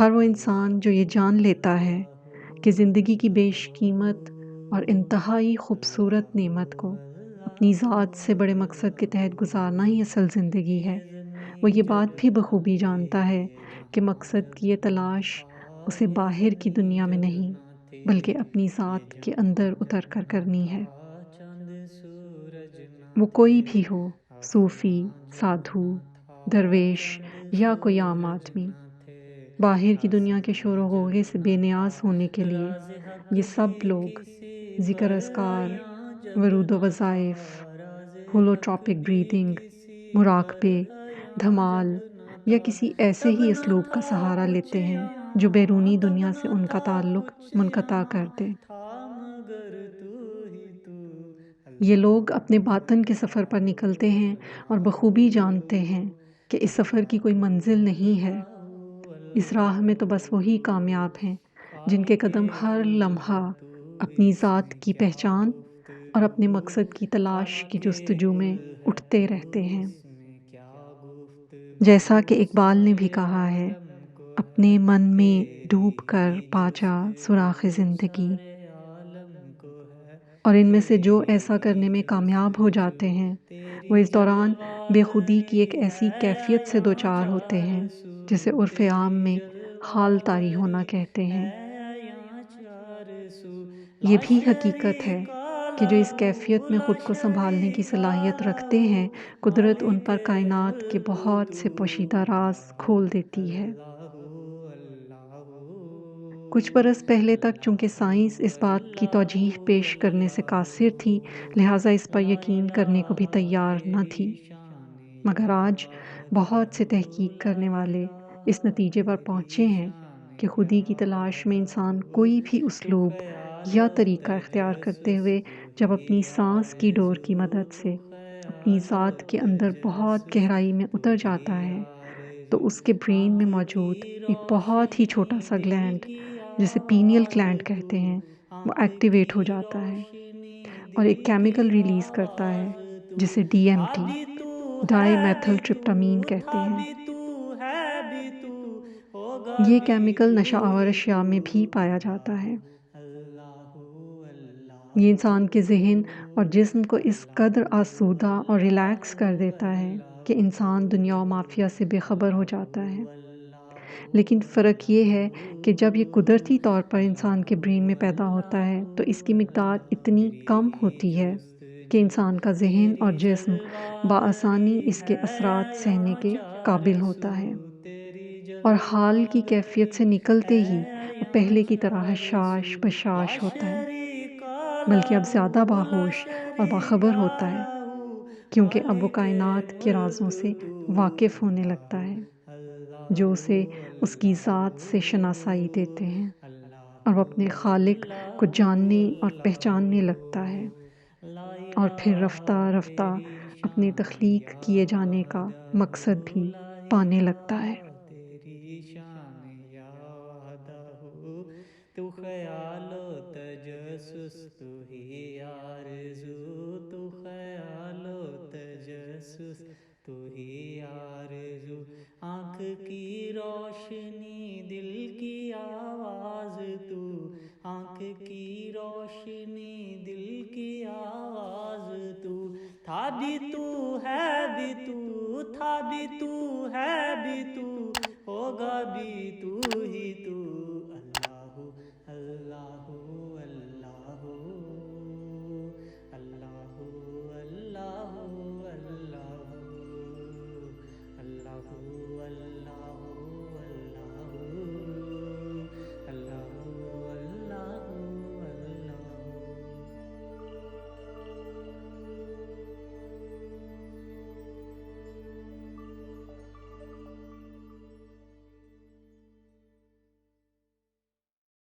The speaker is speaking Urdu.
ہر وہ انسان جو یہ جان لیتا ہے کہ زندگی کی بیش قیمت اور انتہائی خوبصورت نعمت کو اپنی ذات سے بڑے مقصد کے تحت گزارنا ہی اصل زندگی ہے، وہ یہ بات بھی بخوبی جانتا ہے کہ مقصد کی یہ تلاش اسے باہر کی دنیا میں نہیں بلکہ اپنی ذات کے اندر اتر کر کرنی ہے۔ وہ کوئی بھی ہو، صوفی، سادھو، درویش یا کوئی عام آدمی، باہر کی دنیا کے شور و غوغے سے بے نیاز ہونے کے لیے یہ سب لوگ ذکر اذکار، ورود و وظائف، ہولوٹراپک بریدنگ، مراقبے، دھمال یا کسی ایسے ہی اسلوب کا سہارا لیتے ہیں جو بیرونی دنیا سے ان کا تعلق منقطع کر دے۔ یہ لوگ اپنے باطن کے سفر پر نکلتے ہیں اور بخوبی جانتے ہیں کہ اس سفر کی کوئی منزل نہیں ہے۔ اس راہ میں تو بس وہی کامیاب ہیں جن کے قدم ہر لمحہ اپنی ذات کی پہچان اور اپنے مقصد کی تلاش کی جستجو میں اٹھتے رہتے ہیں۔ جیسا کہ اقبال نے بھی کہا ہے، اپنے من میں ڈوب کر پا جا سراغ زندگی، اور ان میں سے جو ایسا کرنے میں کامیاب ہو جاتے ہیں وہ اس دوران بے خودی کی ایک ایسی کیفیت سے دوچار ہوتے ہیں جسے عرف عام میں حال طاری ہونا کہتے ہیں۔ یہ بھی حقیقت ہے کہ جو اس کیفیت میں خود کو سنبھالنے کی صلاحیت رکھتے ہیں، قدرت ان پر کائنات کے بہت سے پوشیدہ راز کھول دیتی ہے۔ کچھ برس پہلے تک چونکہ سائنس اس بات کی توجیح پیش کرنے سے قاصر تھی، لہٰذا اس پر یقین کرنے کو بھی تیار نہ تھی، مگر آج بہت سے تحقیق کرنے والے اس نتیجے پر پہنچے ہیں کہ خودی کی تلاش میں انسان کوئی بھی اسلوب یا طریقہ اختیار کرتے ہوئے جب اپنی سانس کی ڈور کی مدد سے اپنی ذات کے اندر بہت گہرائی میں اتر جاتا ہے تو اس کے برین میں موجود ایک بہت ہی چھوٹا سا گلینڈ جسے پینیل گلینڈ کہتے ہیں وہ ایکٹیویٹ ہو جاتا ہے اور ایک کیمیکل ریلیز کرتا ہے جسے ڈی ایم ٹی، ڈائی میتھل ٹرپٹامین کہتے ہیں۔ یہ کیمیکل نشہ آور اشیاء میں بھی پایا جاتا ہے۔ یہ انسان کے ذہن اور جسم کو اس قدر آسودہ اور ریلیکس کر دیتا ہے کہ انسان دنیا و مافیا سے بے خبر ہو جاتا ہے۔ لیکن فرق یہ ہے کہ جب یہ قدرتی طور پر انسان کے برین میں پیدا ہوتا ہے تو اس کی مقدار اتنی کم ہوتی ہے کہ انسان کا ذہن اور جسم بآسانی اس کے اثرات سہنے کے قابل ہوتا ہے، اور حال کی کیفیت سے نکلتے ہی وہ پہلے کی طرح حشاش بشاش ہوتا ہے، بلکہ اب زیادہ باہوش اور باخبر ہوتا ہے کیونکہ اب وہ کائنات کے رازوں سے واقف ہونے لگتا ہے جو اسے اس کی ذات سے شناسائی دیتے ہیں، اور وہ اپنے خالق کو جاننے اور پہچاننے لگتا ہے، اور پھر رفتہ رفتہ اپنے تخلیق کیے جانے کا مقصد بھی پانے لگتا ہے۔ تو خیال و تجسس تو ہی آرزو، تو خیال و تجسس تو ہی آرزو، آنکھ کی روشنی دل کی آواز تو، آنکھ کی روشنی دل کی آواز تو، تھا بھی تو ہے بھی تو، تھا بھی تو ہے بھی تو، ہوگا بھی تو ہی تو،